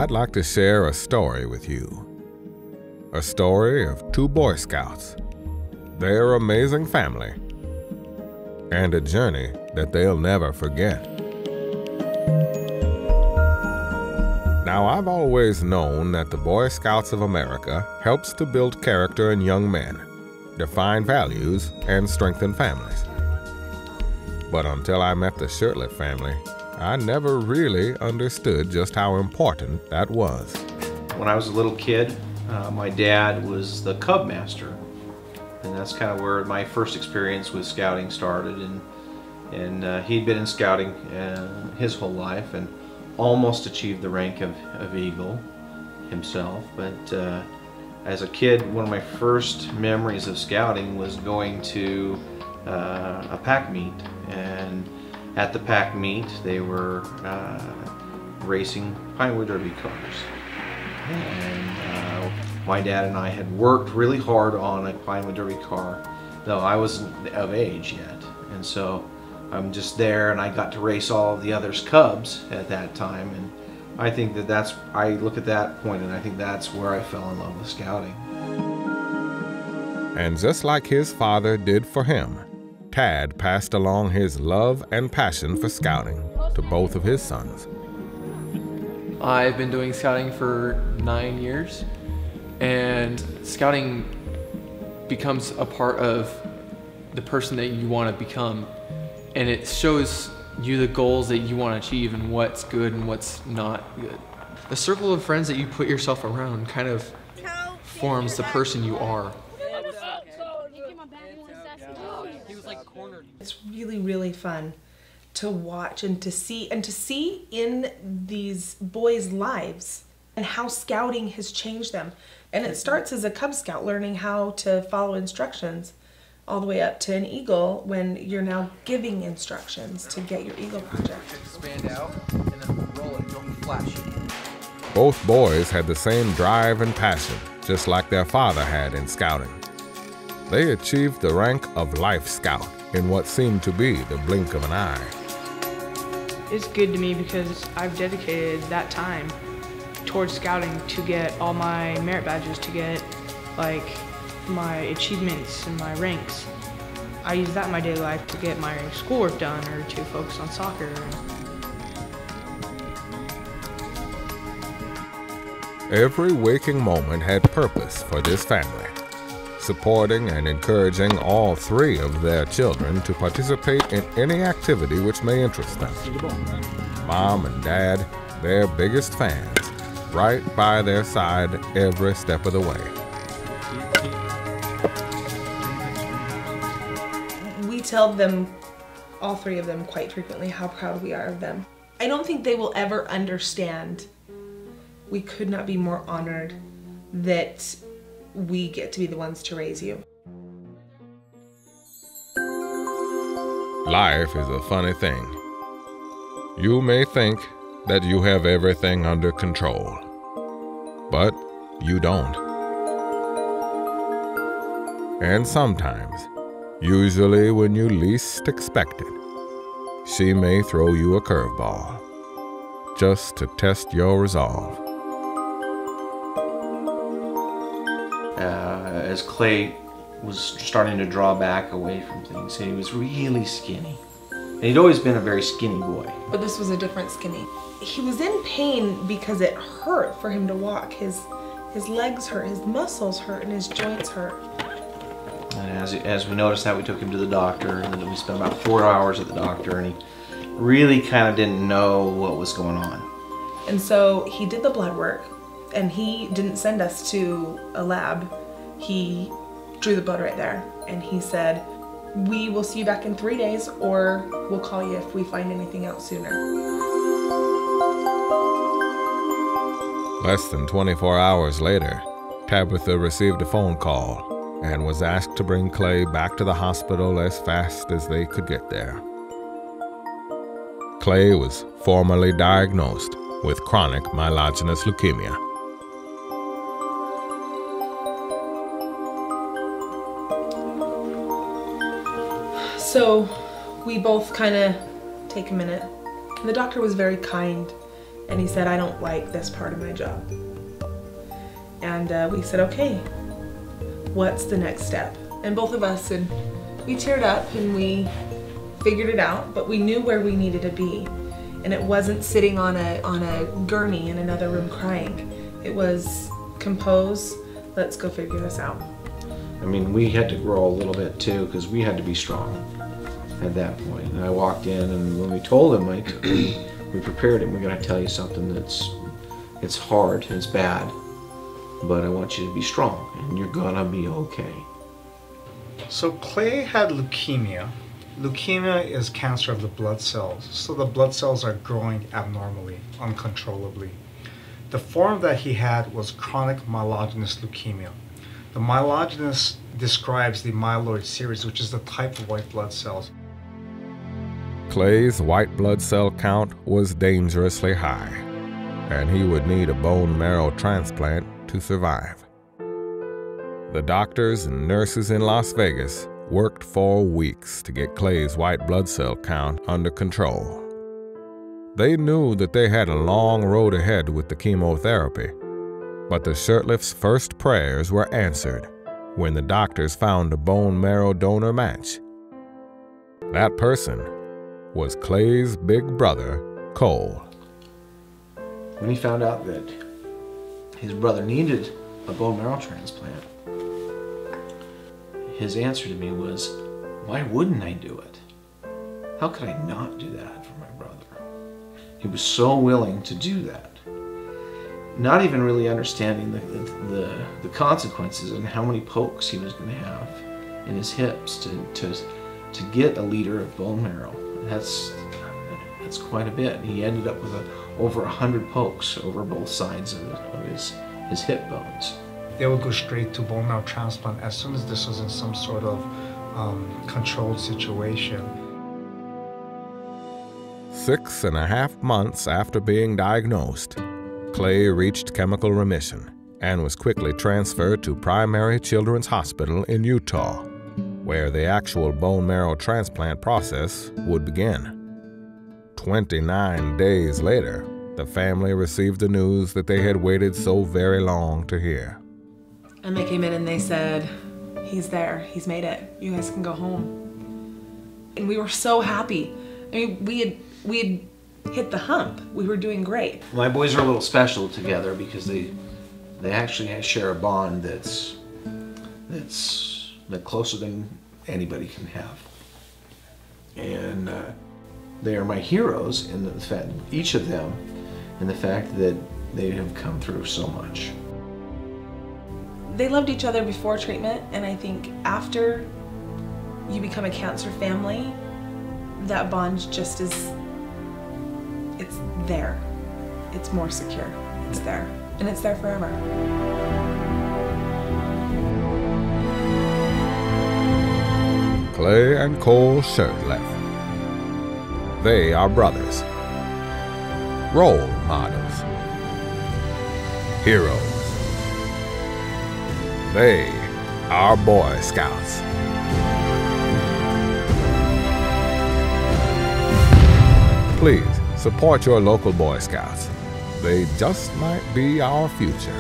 I'd like to share a story with you. A story of two Boy Scouts, their amazing family, and a journey that they'll never forget. Now, I've always known that the Boy Scouts of America helps to build character in young men, define values, and strengthen families. But until I met the Shirtlett family, I never really understood just how important that was. When I was a little kid, my dad was the Cub Master, and that's kind of where my first experience with scouting started. And he'd been in scouting his whole life and almost achieved the rank of Eagle himself. But as a kid, one of my first memories of scouting was going to a pack meet. And at the pack meet, they were racing Pinewood Derby cars. And my dad and I had worked really hard on a Pinewood Derby car, though I wasn't of age yet. And so I'm just there, and I got to race all of the others' cubs at that time. And I think that I look at that point and I think that's where I fell in love with scouting. And just like his father did for him, Tad passed along his love and passion for scouting to both of his sons. I've been doing scouting for 9 years, and scouting becomes a part of the person that you want to become, and it shows you the goals that you want to achieve and what's good and what's not good. The circle of friends that you put yourself around kind of forms the person you are. It's really, really fun to watch and to see in these boys' lives and how scouting has changed them. And it starts as a Cub Scout learning how to follow instructions, all the way up to an Eagle when you're now giving instructions to get your Eagle project. Expand out and then roll it, don't flash it. Both boys had the same drive and passion, just like their father had in scouting. They achieved the rank of Life Scout in what seemed to be the blink of an eye. It's good to me because I've dedicated that time towards scouting to get all my merit badges, to get like my achievements and my ranks. I use that in my daily life to get my schoolwork done or to focus on soccer. Every waking moment had purpose for this family, supporting and encouraging all three of their children to participate in any activity which may interest them. Mom and Dad, their biggest fans, right by their side every step of the way. We tell them, all three of them, quite frequently how proud we are of them. I don't think they will ever understand. We could not be more honored that we get to be the ones to raise you. Life is a funny thing. You may think that you have everything under control, but you don't. And sometimes, usually when you least expect it, she may throw you a curveball, just to test your resolve. As Clay was starting to draw back away from things, he was really skinny. And he'd always been a very skinny boy. But this was a different skinny. He was in pain because it hurt for him to walk. His legs hurt, his muscles hurt, and his joints hurt. And as we noticed that, we took him to the doctor, and then we spent about 4 hours at the doctor, and he really kind of didn't know what was going on. And so he did the blood work, and he didn't send us to a lab. He drew the blood right there, and he said, "We will see you back in 3 days, or we'll call you if we find anything out sooner." Less than 24 hours later, Tabitha received a phone call and was asked to bring Clay back to the hospital as fast as they could get there. Clay was formally diagnosed with chronic myelogenous leukemia. So we both kind of take a minute. The doctor was very kind And he said, I don't like this part of my job. And we said, okay, what's the next step? And both of us, and we teared up and we figured it out, but we knew where we needed to be. And it wasn't sitting on a gurney in another room crying. It was compose, let's go figure this out. I mean, we had to grow a little bit too, because we had to be strong at that point. And I walked in, and when we told him, like, we prepared him, we're gonna tell you something it's hard, it's bad, but I want you to be strong, and you're gonna be okay. So Clay had leukemia. Leukemia is cancer of the blood cells, so the blood cells are growing abnormally, uncontrollably. The form that he had was chronic myelogenous leukemia. The myelogenous describes the myeloid series, which is the type of white blood cells. Clay's white blood cell count was dangerously high, and he would need a bone marrow transplant to survive. The doctors and nurses in Las Vegas worked for weeks to get Clay's white blood cell count under control. They knew that they had a long road ahead with the chemotherapy, but the Shurtlifts' first prayers were answered when the doctors found a bone marrow donor match. That person was Clay's big brother, Cole. When he found out that his brother needed a bone marrow transplant, his answer to me was, why wouldn't I do it? How could I not do that for my brother? He was so willing to do that, not even really understanding the consequences and how many pokes he was going to have in his hips to get a liter of bone marrow. That's quite a bit. He ended up with over 100 pokes over both sides of his hip bones. They would go straight to bone marrow transplant as soon as this was in some sort of controlled situation. 6.5 months after being diagnosed, Clay reached chemical remission and was quickly transferred to Primary Children's Hospital in Utah, where the actual bone marrow transplant process would begin. 29 days later, the family received the news that they had waited so very long to hear. And they came in and they said, he's there, he's made it, you guys can go home. And we were so happy. I mean, we had hit the hump. We were doing great. My boys are a little special together because they actually share a bond that's closer than anybody can have. And they are my heroes in the fact, each of them, in the fact that they have come through so much. They loved each other before treatment, and I think after you become a cancer family, that bond just is, it's there. It's more secure. It's there. And it's there forever. Clay and Cole Shurtleff. They are brothers, role models, heroes. They are Boy Scouts. Please support your local Boy Scouts. They just might be our future.